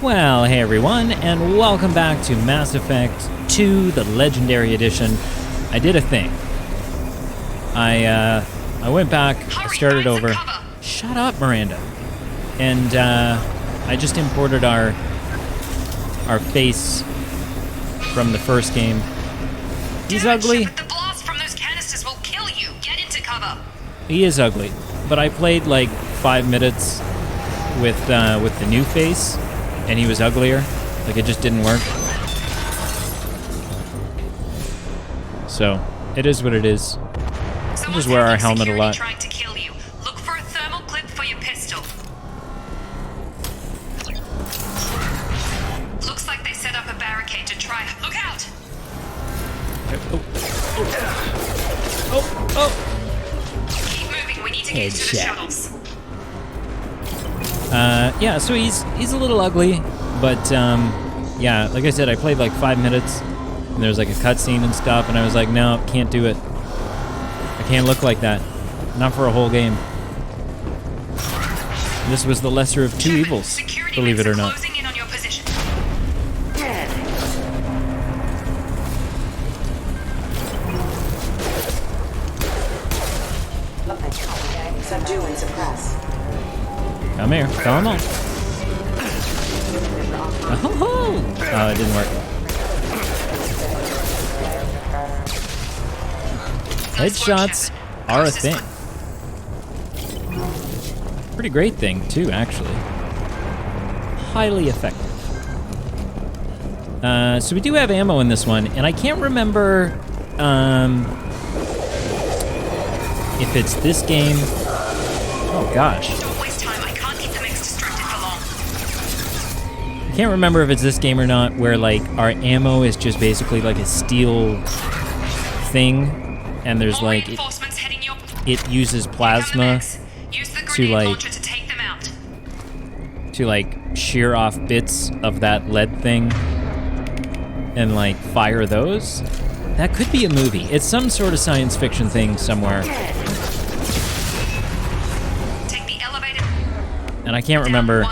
Well, hey everyone, and welcome back to Mass Effect 2, the Legendary Edition. I did a thing. I went back, I started over. Shut up, Miranda. And I just imported our face from the first game. He's ugly. Shepard, the blast from those canisters will kill you. Get into cover. He is ugly, but I played like 5 minutes with the new face. And he was uglier. Like, it just didn't work. So, it is what it is. We'll just wear our helmet a lot. Trying to kill you. Look for a thermal clip for your pistol. Looks like they set up a barricade to try. Look out! Oh. Keep moving. We need to get to the shuttles. Yeah, so he's a little ugly, but yeah, like I said, I played like 5 minutes, and there was like a cutscene and stuff, and I was like, no, can't do it. I can't look like that. Not for a whole game. This was the lesser of two evils, believe it or not. Closing in on your position. Subdue and suppress. Come here, come on. Oh, it didn't work. Headshots are a thing. Pretty great thing, too, actually. Highly effective. So we do have ammo in this one, and I can't remember if it's this game. Oh, gosh. I can't remember if it's this game or not, where like our ammo is just basically like a steel thing, and there's like it uses plasma to like shear off bits of that lead thing and like fire those. That could be a movie. It's some sort of science fiction thing somewhere. Take the elevator. And I can't remember.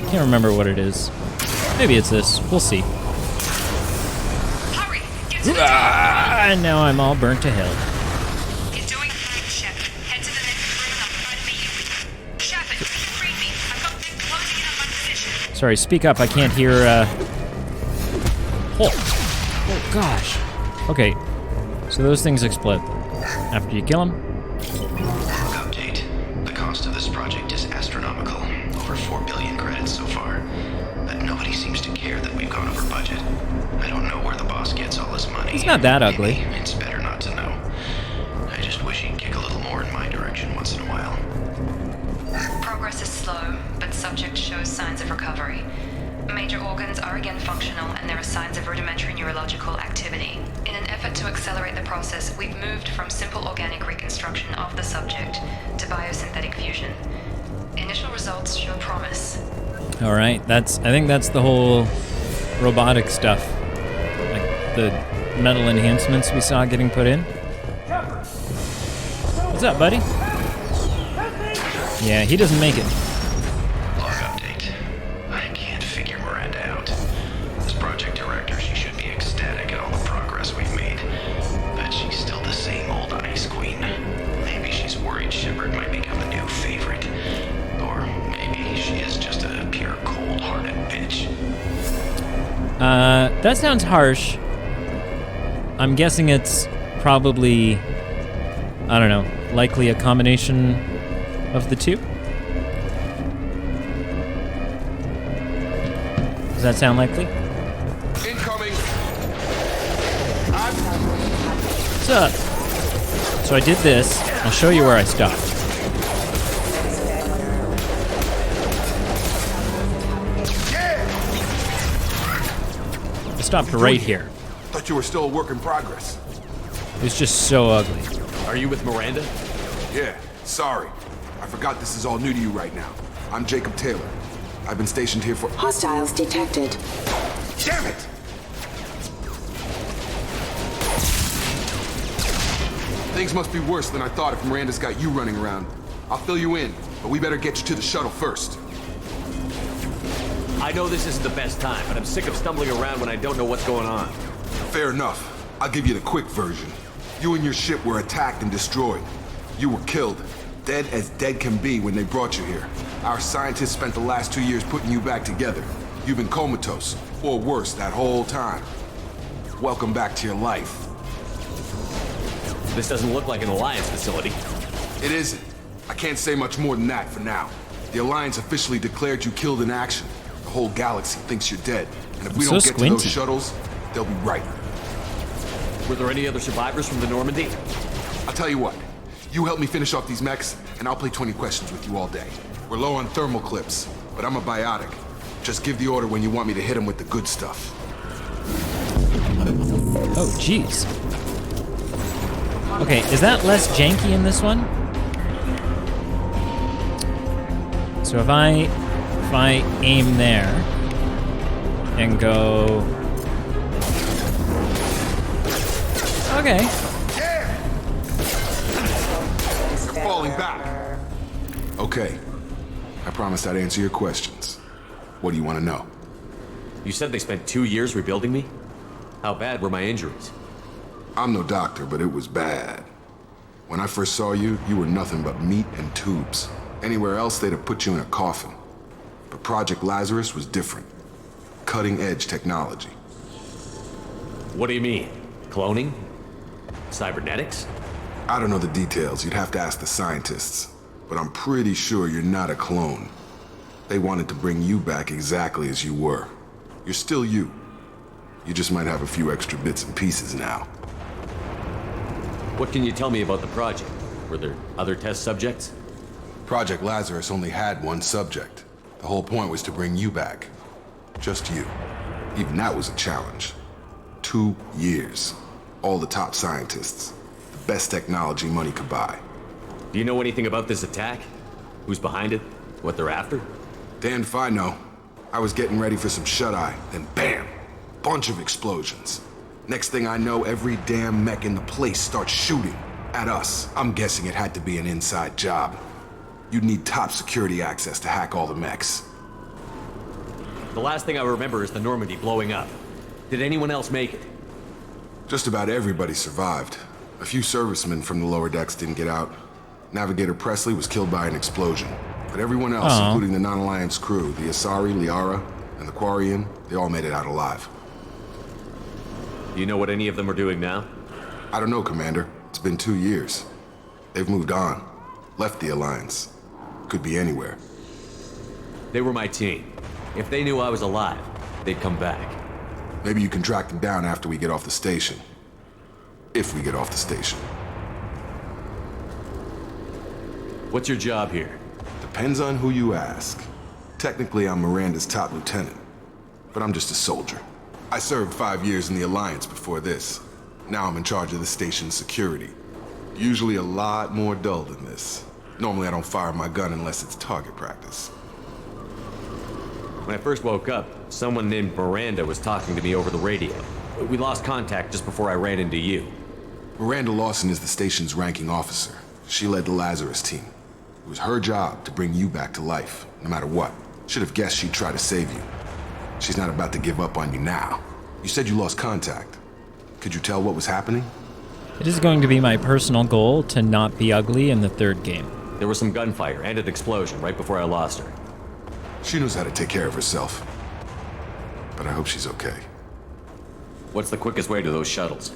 Can't remember what it is. Maybe it's this. We'll see. Hurry! Get to the And now I'm all burnt to hell. You're doing fine, Shepard. Head to the next room and I'll try to meet you. Shepard, read me. I've got things closing in on my position. Sorry, speak up. I can't hear. Oh gosh. Okay. So those things explode after you kill them. Update. The cost of this project is astronomical. Over 4 billion credits so far. But nobody seems to care that we've gone over budget. I don't know where the boss gets all this money. He's not that ugly. Maybe it's better not to know. I just wish he'd kick a little more in my direction once in a while. Progress is slow, but subject shows signs of recovery. Major organs are again functional, and there are signs of rudimentary neurological activity. In an effort to accelerate the process, we've moved from simple organic reconstruction of the subject to biosynthetic fusion. Initial results show promise. All right, I think that's the whole robotic stuff, like the metal enhancements we saw getting put in. What's up, buddy? Yeah, he doesn't make it. Log update. I can't figure Miranda out. As project director, she should be ecstatic at all the progress we've made. But she's still the same old ice queen. Maybe she's worried Shepard might become a new favorite. Or maybe she is just a pure cold-hearted bitch. That sounds harsh. I'm guessing it's probably, I don't know, likely a combination of the two. Does that sound likely? Incoming. What's up? So I did this. I'll show you where I stopped. I stopped right here. Thought you were still a work in progress. It was just so ugly. Are you with Miranda? Yeah, sorry. I forgot this is all new to you right now. I'm Jacob Taylor. I've been stationed here for— Hostiles detected. Damn it! Things must be worse than I thought if Miranda's got you running around. I'll fill you in, but we better get you to the shuttle first. I know this isn't the best time, but I'm sick of stumbling around when I don't know what's going on. Fair enough. I'll give you the quick version. You and your ship were attacked and destroyed. You were killed. Dead as dead can be when they brought you here. Our scientists spent the last 2 years putting you back together. You've been comatose, or worse, that whole time. Welcome back to your life. This doesn't look like an Alliance facility. It isn't. I can't say much more than that for now. The Alliance officially declared you killed in action. The whole galaxy thinks you're dead. And if we so don't get to those squinty. shuttles, they'll be right. Were there any other survivors from the Normandy? I'll tell you what. You help me finish off these mechs, and I'll play 20 questions with you all day. We're low on thermal clips, but I'm a biotic. Just give the order when you want me to hit them with the good stuff. Oh, jeez. Okay, is that less janky in this one? So if I aim there and go... Okay. You're falling back. Okay. I promised I'd answer your questions. What do you want to know? You said they spent 2 years rebuilding me? How bad were my injuries? I'm no doctor, but it was bad. When I first saw you, you were nothing but meat and tubes. Anywhere else, they'd have put you in a coffin. But Project Lazarus was different. Cutting-edge technology. What do you mean? Cloning? Cybernetics? I don't know the details. You'd have to ask the scientists. But I'm pretty sure you're not a clone. They wanted to bring you back exactly as you were. You're still you. You just might have a few extra bits and pieces now. What can you tell me about the project? Were there other test subjects? Project Lazarus only had one subject. The whole point was to bring you back. Just you. Even that was a challenge. 2 years. All the top scientists. The best technology money could buy. Do you know anything about this attack? Who's behind it? What they're after? Damned if I know. I was getting ready for some shut-eye, then bam! Bunch of explosions. Next thing I know, every damn mech in the place starts shooting. At us. I'm guessing it had to be an inside job. You'd need top security access to hack all the mechs. The last thing I remember is the Normandy blowing up. Did anyone else make it? Just about everybody survived. A few servicemen from the lower decks didn't get out. Navigator Presley was killed by an explosion. But everyone else, including the non-Alliance crew, the Asari, Liara, and the Quarian, they all made it out alive. Do you know what any of them are doing now? I don't know, Commander. It's been 2 years. They've moved on. Left the Alliance. Could be anywhere. They were my team. If they knew I was alive, they'd come back. Maybe you can track them down after we get off the station. If we get off the station. What's your job here? Depends on who you ask. Technically, I'm Miranda's top lieutenant. But I'm just a soldier. I served 5 years in the Alliance before this. Now I'm in charge of the station's security. Usually a lot more dull than this. Normally I don't fire my gun unless it's target practice. When I first woke up, someone named Miranda was talking to me over the radio. We lost contact just before I ran into you. Miranda Lawson is the station's ranking officer. She led the Lazarus team. It was her job to bring you back to life, no matter what. Should have guessed she'd try to save you. She's not about to give up on you now. You said you lost contact. Could you tell what was happening? It is going to be my personal goal to not be ugly in the third game. There was some gunfire and an explosion right before I lost her. She knows how to take care of herself. But I hope she's okay. What's the quickest way to those shuttles?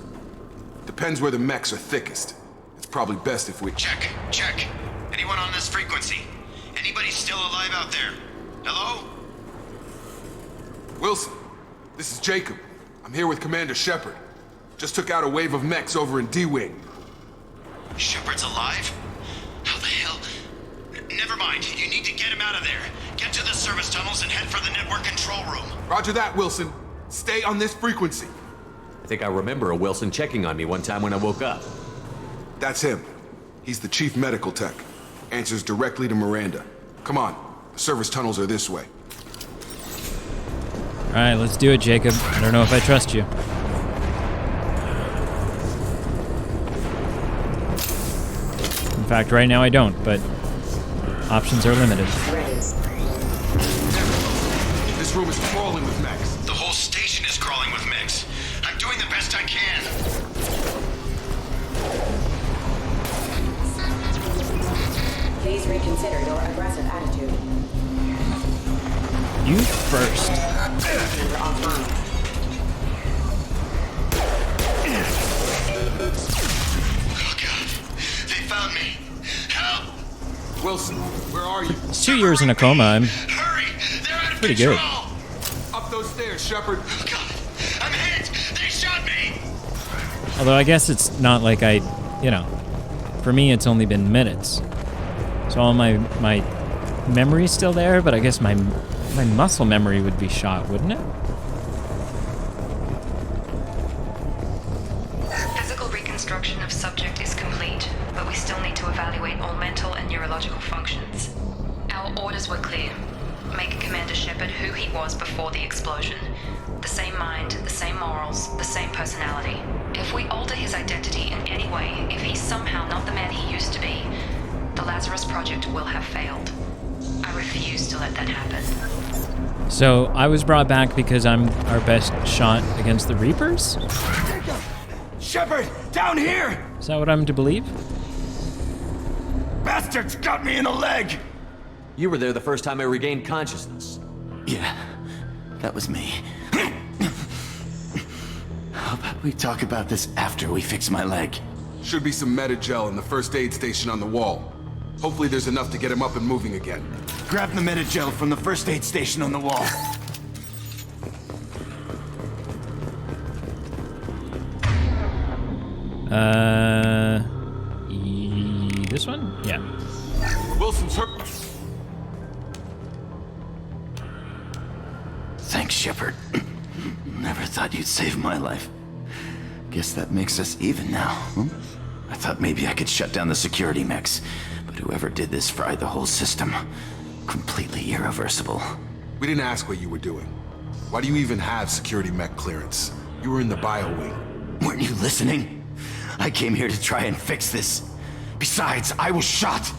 Depends where the mechs are thickest. It's probably best if we... Check. Anyone on this frequency? Anybody still alive out there? Hello? Wilson, this is Jacob. I'm here with Commander Shepard. Just took out a wave of mechs over in D-Wing. Shepard's alive? How the hell? Never mind. You need to get him out of there. Get to the service tunnels and head for the network control room. Roger that, Wilson. Stay on this frequency. I think I remember a Wilson checking on me one time when I woke up. That's him. He's the chief medical tech. Answers directly to Miranda. Come on. The service tunnels are this way. All right, let's do it, Jacob. I don't know if I trust you. In fact, right now I don't, but options are limited. Ready. This This room is crawling with mechs. The whole station is crawling with mechs. I'm doing the best I can. Please reconsider your aggressive attitude. You first. You're offline. Oh God, they found me. Help! Wilson, where are you? It's 2 years in a coma. I'm Hurry! They're out of pretty good. control. Up those stairs, Shepard. Oh God, I'm hit. They shot me. Although I guess it's not like for me it's only been minutes. So all my memory's still there, but I guess my muscle memory would be shot, wouldn't it? Physical reconstruction of subject is complete, but we still need to evaluate all mental and neurological functions. Our orders were clear. Make Commander Shepard who he was before the explosion. The same mind, the same morals, the same personality. If we alter his identity in any way, if he's somehow not the man he used to be, the Lazarus Project will have failed. I refuse to let that happen. So I was brought back because I'm our best shot against the Reapers? Shepard, down here! Is that what I'm to believe? Bastards got me in the leg! You were there the first time I regained consciousness. Yeah, that was me. How about we talk about this after we fix my leg? Should be some Metagel in the first aid station on the wall. Hopefully there's enough to get him up and moving again. Grab the Metagel from the first aid station on the wall. This one? Yeah. Wilson's hurt. Thanks, Shepard. Never thought you'd save my life. Guess that makes us even now, huh? I thought maybe I could shut down the security mechs, but whoever did this fried the whole system. Completely irreversible. We didn't ask what you were doing. Why do you even have security mech clearance? You were in the bio wing. Weren't you listening? I came here to try and fix this. Besides, I was shot.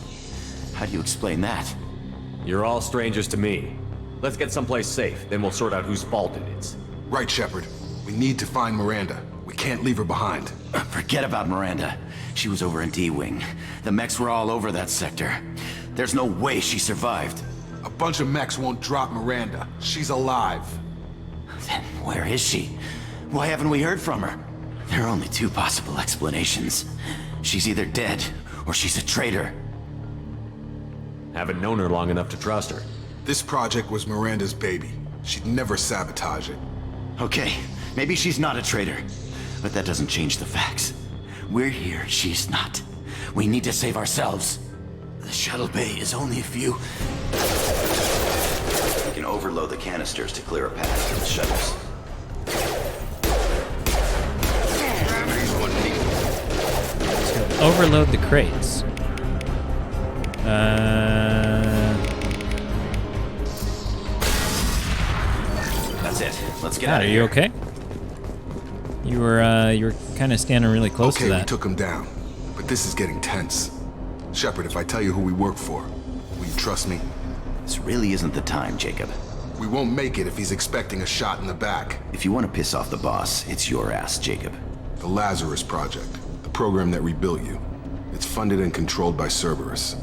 How do you explain that? You're all strangers to me. Let's get someplace safe, then we'll sort out whose fault it is. Right, Shepard. We need to find Miranda. We can't leave her behind. Forget about Miranda. She was over in D-Wing. The mechs were all over that sector. There's no way she survived. A bunch of mechs won't drop Miranda. She's alive. Then where is she? Why haven't we heard from her? There are only two possible explanations. She's either dead, or she's a traitor. Haven't known her long enough to trust her. This project was Miranda's baby. She'd never sabotage it. Okay, maybe she's not a traitor. But that doesn't change the facts. We're here, she's not. We need to save ourselves. The shuttle bay is only a few... We can overload the canisters to clear a path to the shuttles. Overload the crates. That's it. Let's get Pat, out are of you here. okay? You were kind of standing really close Okay, to we that. took him down. But this is getting tense. Shepard, if I tell you who we work for, will you trust me? This really isn't the time, Jacob. We won't make it if he's expecting a shot in the back. If you want to piss off the boss, it's your ass, Jacob. The Lazarus Project, the program that rebuilt you. It's funded and controlled by Cerberus.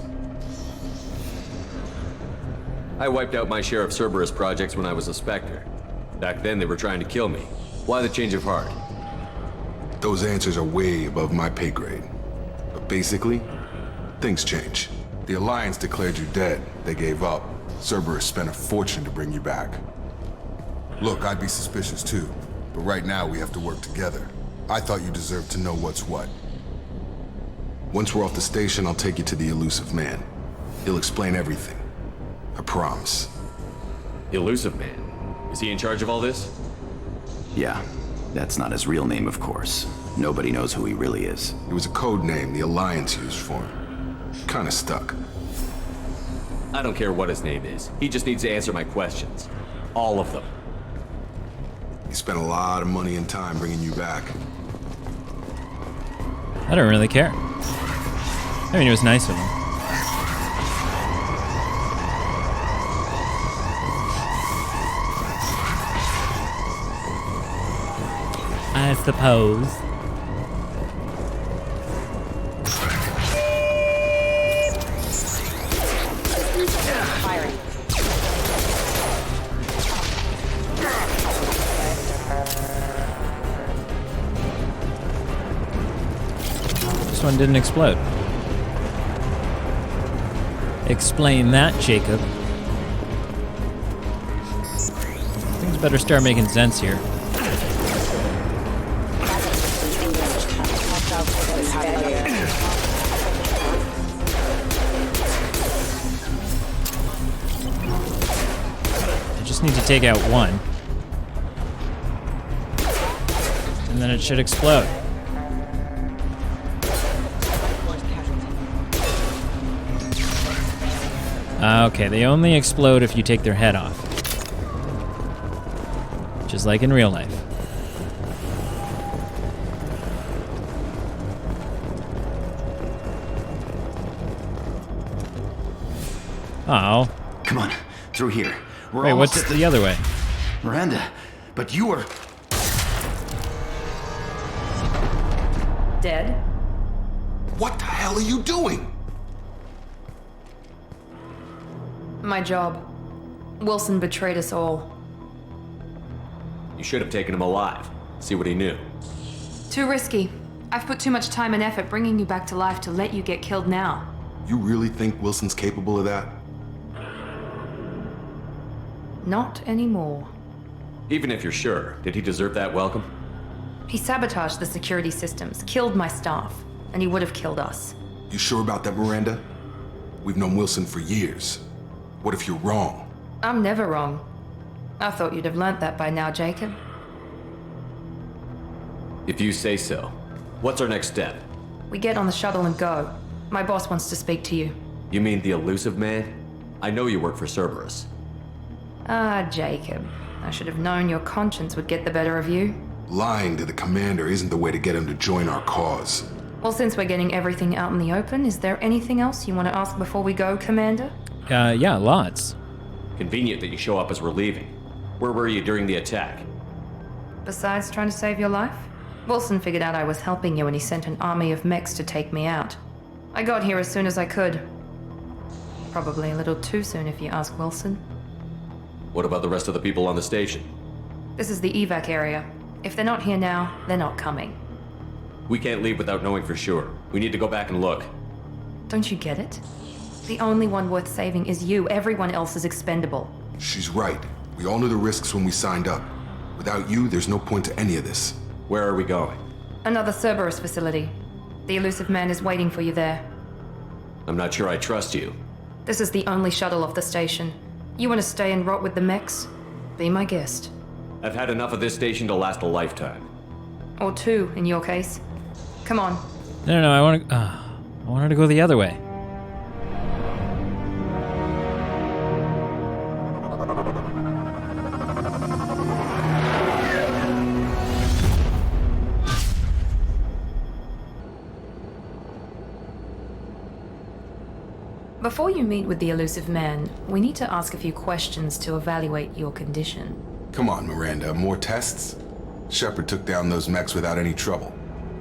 I wiped out my share of Cerberus projects when I was a Spectre. Back then they were trying to kill me. Why the change of heart? Those answers are way above my pay grade. But basically, things change. The Alliance declared you dead. They gave up. Cerberus spent a fortune to bring you back. Look, I'd be suspicious too. But right now we have to work together. I thought you deserved to know what's what. Once we're off the station, I'll take you to the elusive man. He'll explain everything. I promise. Elusive Man. Is he in charge of all this? Yeah, that's not his real name, of course. Nobody knows who he really is. It was a code name the Alliance used for him. Kinda stuck. I don't care what his name is. He just needs to answer my questions. All of them. He spent a lot of money and time bringing you back. I don't really care. I mean, it was nice of him. I suppose. Firing. This one didn't explode. Explain that, Jacob. Things better start making sense here. I just need to take out one. And then it should explode. Okay, they only explode if you take their head off. Just like in real life. Oh. Come on, through here. We're Wait, almost what's at the other way? Miranda, but you were... Dead? What the hell are you doing? My job. Wilson betrayed us all. You should have taken him alive. See what he knew. Too risky. I've put too much time and effort bringing you back to life to let you get killed now. You really think Wilson's capable of that? Not anymore. Even if you're sure, did he deserve that welcome? He sabotaged the security systems, killed my staff, and he would have killed us. You sure about that, Miranda? We've known Wilson for years. What if you're wrong? I'm never wrong. I thought you'd have learnt that by now, Jacob. If you say so. What's our next step? We get on the shuttle and go. My boss wants to speak to you. You mean the elusive man? I know you work for Cerberus. Ah, Jacob. I should have known your conscience would get the better of you. Lying to the commander isn't the way to get him to join our cause. Well, since we're getting everything out in the open, is there anything else you want to ask before we go, Commander? Yeah, lots. Convenient that you show up as we're leaving. Where were you during the attack? Besides trying to save your life? Wilson figured out I was helping you and he sent an army of mechs to take me out. I got here as soon as I could. Probably a little too soon if you ask Wilson. What about the rest of the people on the station? This is the evac area. If they're not here now, they're not coming. We can't leave without knowing for sure. We need to go back and look. Don't you get it? The only one worth saving is you. Everyone else is expendable. She's right. We all knew the risks when we signed up. Without you, there's no point to any of this. Where are we going? Another Cerberus facility. The elusive man is waiting for you there. I'm not sure I trust you. This is the only shuttle off the station. You want to stay and rot with the mechs? Be my guest. I've had enough of this station to last a lifetime. Or two, in your case. Come on. No, I wanted to go the other way. Before you meet with the elusive man, we need to ask a few questions to evaluate your condition. Come on, Miranda, more tests? Shepard took down those mechs without any trouble.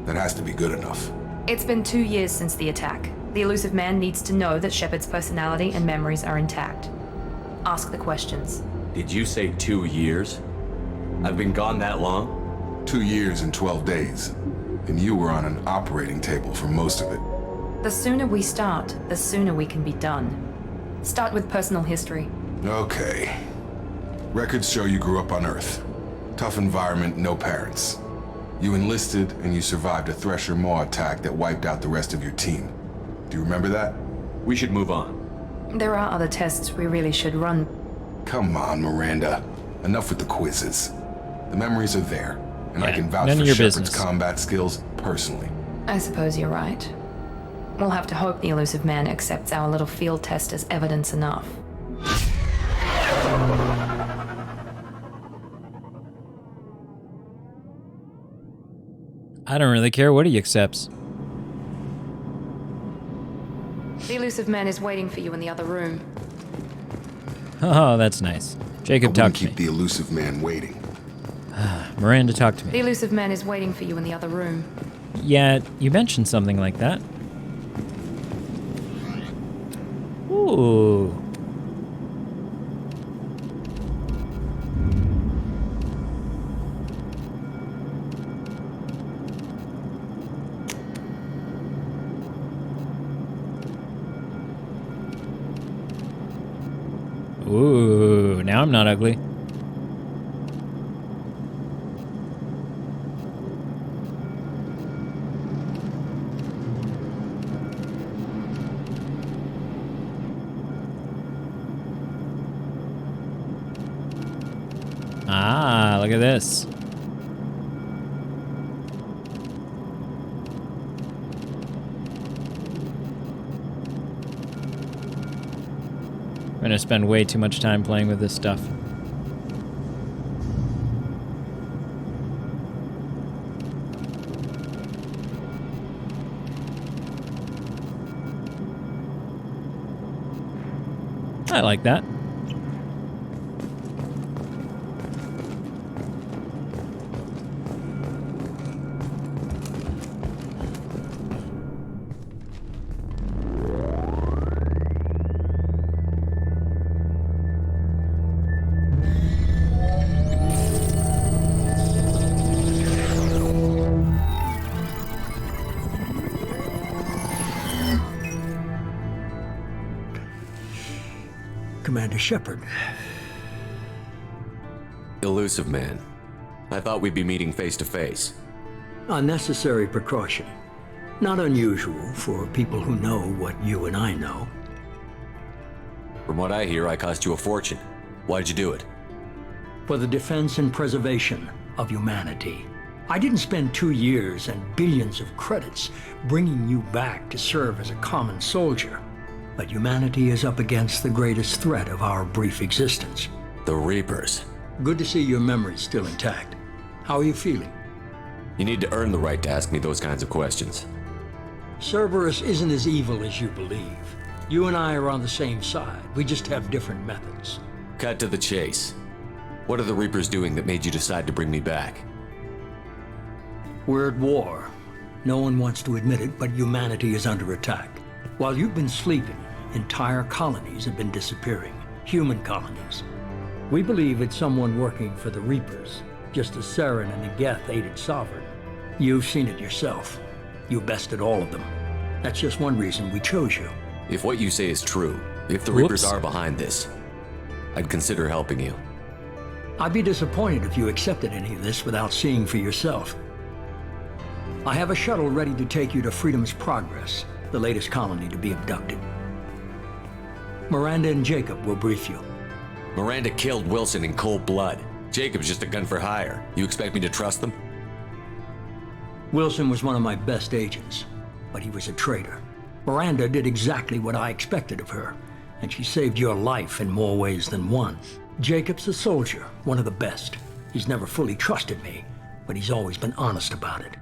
That has to be good enough. It's been 2 years since the attack. The elusive man needs to know that Shepard's personality and memories are intact. Ask the questions. Did you say 2 years? I've been gone that long? 2 years and 12 days. And you were on an operating table for most of it. The sooner we start, the sooner we can be done. Start with personal history. Okay. Records show you grew up on Earth. Tough environment, no parents. You enlisted and you survived a Thresher Maw attack that wiped out the rest of your team. Do you remember that? We should move on. There are other tests we really should run. Come on, Miranda. Enough with the quizzes. The memories are there, and I Yeah, can vouch none for of your Shepard's business. combat skills personally. I suppose you're right. We'll have to hope the elusive man accepts our little field test as evidence enough. I don't really care what he accepts. The elusive man is waiting for you in the other room. Oh, that's nice. Jacob, I talk wouldn't to me. keep the elusive man waiting. Miranda, talk to The me. elusive man is waiting for you in the other room. Yeah, you mentioned something like that. Ooh. Ooh, now I'm not ugly. Ah, look at this. I'm gonna spend way too much time playing with this stuff. I like that. Commander Shepard. Elusive man. I thought we'd be meeting face to face. Unnecessary precaution. Not unusual for people who know what you and I know. From what I hear, I cost you a fortune. Why'd you do it? For the defense and preservation of humanity. I didn't spend 2 years and billions of credits bringing you back to serve as a common soldier. But humanity is up against the greatest threat of our brief existence. The Reapers. Good to see your memory's still intact. How are you feeling? You need to earn the right to ask me those kinds of questions. Cerberus isn't as evil as you believe. You and I are on the same side. We just have different methods. Cut to the chase. What are the Reapers doing that made you decide to bring me back? We're at war. No one wants to admit it, but humanity is under attack. While you've been sleeping, entire colonies have been disappearing. Human colonies. We believe it's someone working for the Reapers, just as Saren and the Geth aided Sovereign. You've seen it yourself. You bested all of them. That's just one reason we chose you. If what you say is true, if the Whoops. Reapers are behind this, I'd consider helping you. I'd be disappointed if you accepted any of this without seeing for yourself. I have a shuttle ready to take you to Freedom's Progress, the latest colony to be abducted. Miranda and Jacob will brief you. Miranda killed Wilson in cold blood. Jacob's just a gun for hire. You expect me to trust them? Wilson was one of my best agents, but he was a traitor. Miranda did exactly what I expected of her, and she saved your life in more ways than one. Jacob's a soldier, one of the best. He's never fully trusted me, but he's always been honest about it.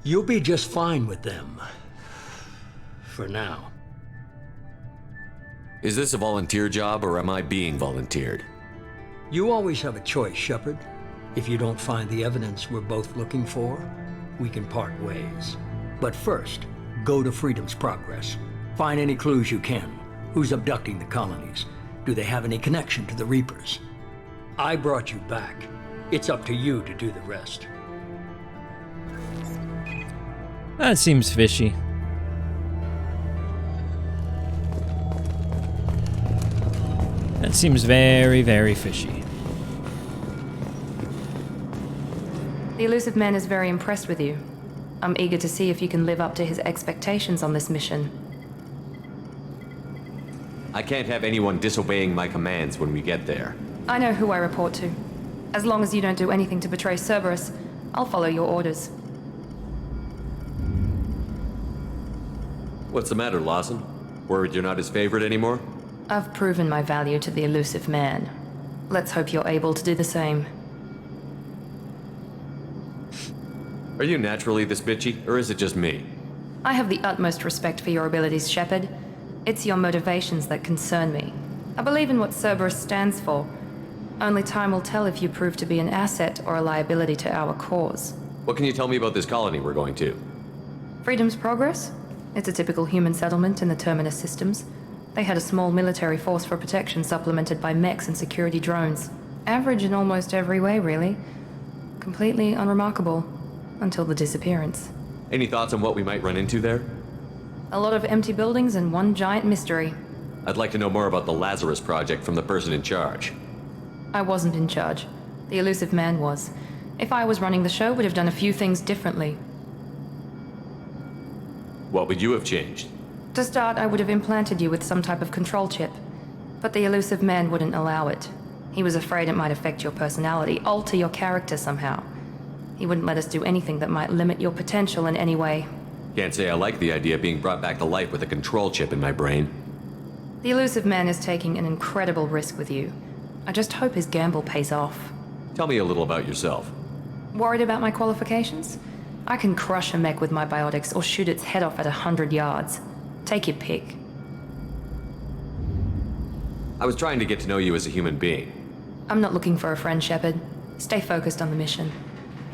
You'll be just fine with them. For now. Is this a volunteer job, or am I being volunteered? You always have a choice, Shepard. If you don't find the evidence we're both looking for, we can part ways. But first, go to Freedom's Progress. Find any clues you can. Who's abducting the colonies? Do they have any connection to the Reapers? I brought you back. It's up to you to do the rest. That seems fishy. That seems very, very fishy. The elusive man is very impressed with you. I'm eager to see if you can live up to his expectations on this mission. I can't have anyone disobeying my commands when we get there. I know who I report to. As long as you don't do anything to betray Cerberus, I'll follow your orders. What's the matter, Lawson? Worried you're not his favorite anymore? I've proven my value to the elusive man. Let's hope you're able to do the same. Are you naturally this bitchy, or is it just me? I have the utmost respect for your abilities, Shepard. It's your motivations that concern me. I believe in what Cerberus stands for. Only time will tell if you prove to be an asset or a liability to our cause. What can you tell me about this colony we're going to? Freedom's Progress? It's a typical human settlement in the Terminus systems. They had a small military force for protection supplemented by mechs and security drones. Average in almost every way, really. Completely unremarkable. Until the disappearance. Any thoughts on what we might run into there? A lot of empty buildings and one giant mystery. I'd like to know more about the Lazarus Project from the person in charge. I wasn't in charge. The elusive man was. If I was running the show, would have done a few things differently. What would you have changed? To start, I would have implanted you with some type of control chip. But the elusive man wouldn't allow it. He was afraid it might affect your personality, alter your character somehow. He wouldn't let us do anything that might limit your potential in any way. Can't say I like the idea of being brought back to life with a control chip in my brain. The elusive man is taking an incredible risk with you. I just hope his gamble pays off. Tell me a little about yourself. Worried about my qualifications? I can crush a mech with my biotics or shoot its head off at 100 yards. Take your pick. I was trying to get to know you as a human being. I'm not looking for a friend, Shepard. Stay focused on the mission.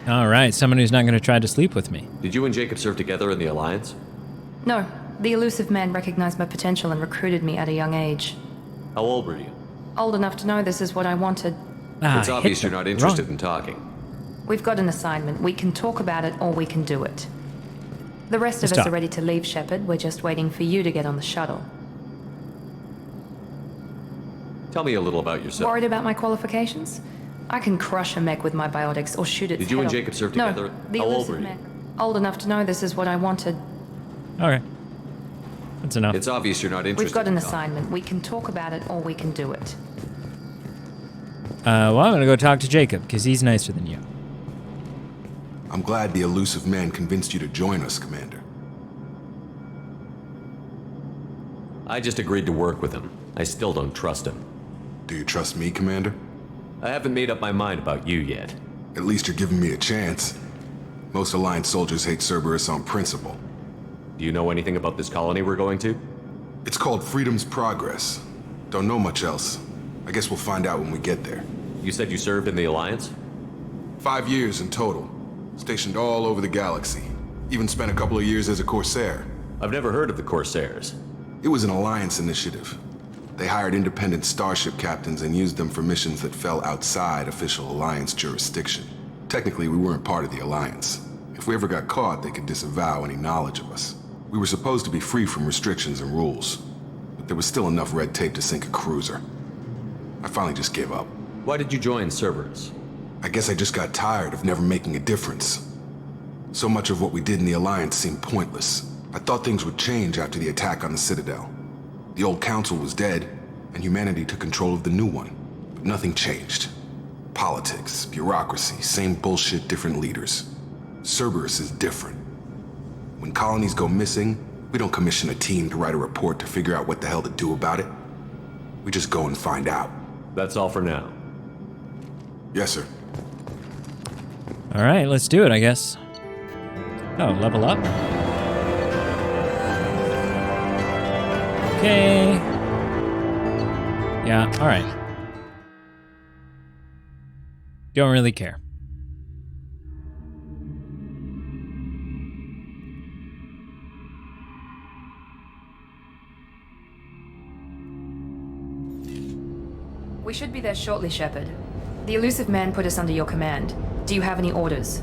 All right, someone who's not going to try to sleep with me. Did you and Jacob serve together in the Alliance? No, the elusive man recognized my potential and recruited me at a young age. How old were you? Old enough to know this is what I wanted. It's I obvious hit you're not that interested wrong. in talking. We've got an assignment. We can talk about it or we can do it. The rest of Let's us talk. are ready to leave, Shepard. We're just waiting for you to get on the shuttle. Tell me a little about yourself. Worried about my qualifications? I can crush a mech with my biotics or shoot its Did you head and off. Jacob serve No, together? the How old elusive were you? man. Old enough to know this is what I wanted. Okay. That's enough. It's obvious you're not interested. We've got in an talking. assignment. We can talk about it or we can do it. Well, I'm going to go talk to Jacob, because he's nicer than you. I'm glad the elusive man convinced you to join us, Commander. I just agreed to work with him. I still don't trust him. Do you trust me, Commander? I haven't made up my mind about you yet. At least you're giving me a chance. Most Alliance soldiers hate Cerberus on principle. Do you know anything about this colony we're going to? It's called Freedom's Progress. Don't know much else. I guess we'll find out when we get there. You said you served in the Alliance? 5 years in total. Stationed all over the galaxy. Even spent a couple of years as a Corsair. I've never heard of the Corsairs. It was an Alliance initiative. They hired independent starship captains and used them for missions that fell outside official Alliance jurisdiction. Technically, we weren't part of the Alliance. If we ever got caught, they could disavow any knowledge of us. We were supposed to be free from restrictions and rules, but there was still enough red tape to sink a cruiser. I finally just gave up. Why did you join Cerberus? I guess I just got tired of never making a difference. So much of what we did in the Alliance seemed pointless. I thought things would change after the attack on the Citadel. The old council was dead, and humanity took control of the new one. But nothing changed. Politics, bureaucracy, same bullshit, different leaders. Cerberus is different. When colonies go missing, we don't commission a team to write a report to figure out what the hell to do about it. We just go and find out. That's all for now. Yes, sir. All right, let's do it, I guess. Oh, level up? Okay. Yeah, all right. Don't really care. We should be there shortly, Shepard. The elusive man put us under your command. Do you have any orders?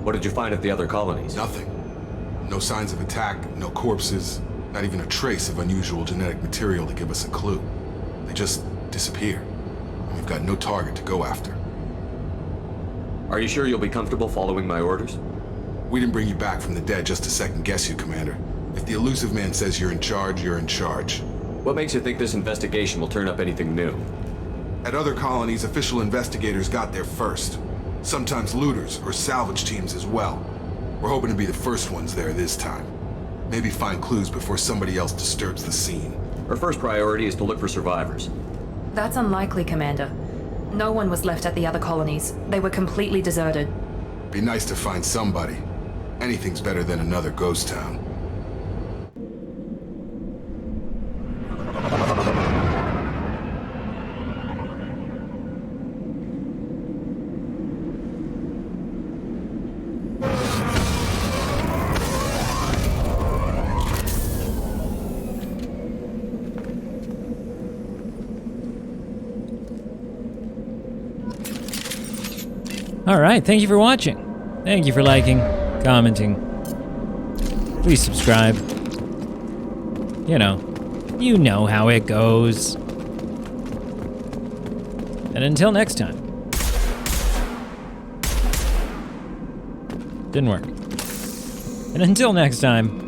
What did you find at the other colonies? Nothing. No signs of attack, no corpses, not even a trace of unusual genetic material to give us a clue. They just disappear. And we've got no target to go after. Are you sure you'll be comfortable following my orders? We didn't bring you back from the dead just to second guess you, Commander. If the elusive man says you're in charge, you're in charge. What makes you think this investigation will turn up anything new? At other colonies, official investigators got there first. Sometimes looters or salvage teams as well. We're hoping to be the first ones there this time. Maybe find clues before somebody else disturbs the scene. Our first priority is to look for survivors. That's unlikely, Commander. No one was left at the other colonies. They were completely deserted. Be nice to find somebody. Anything's better than another ghost town. All right, thank you for watching. Thank you for liking, commenting. Please subscribe. You know how it goes. And until next time. Didn't work. And until next time.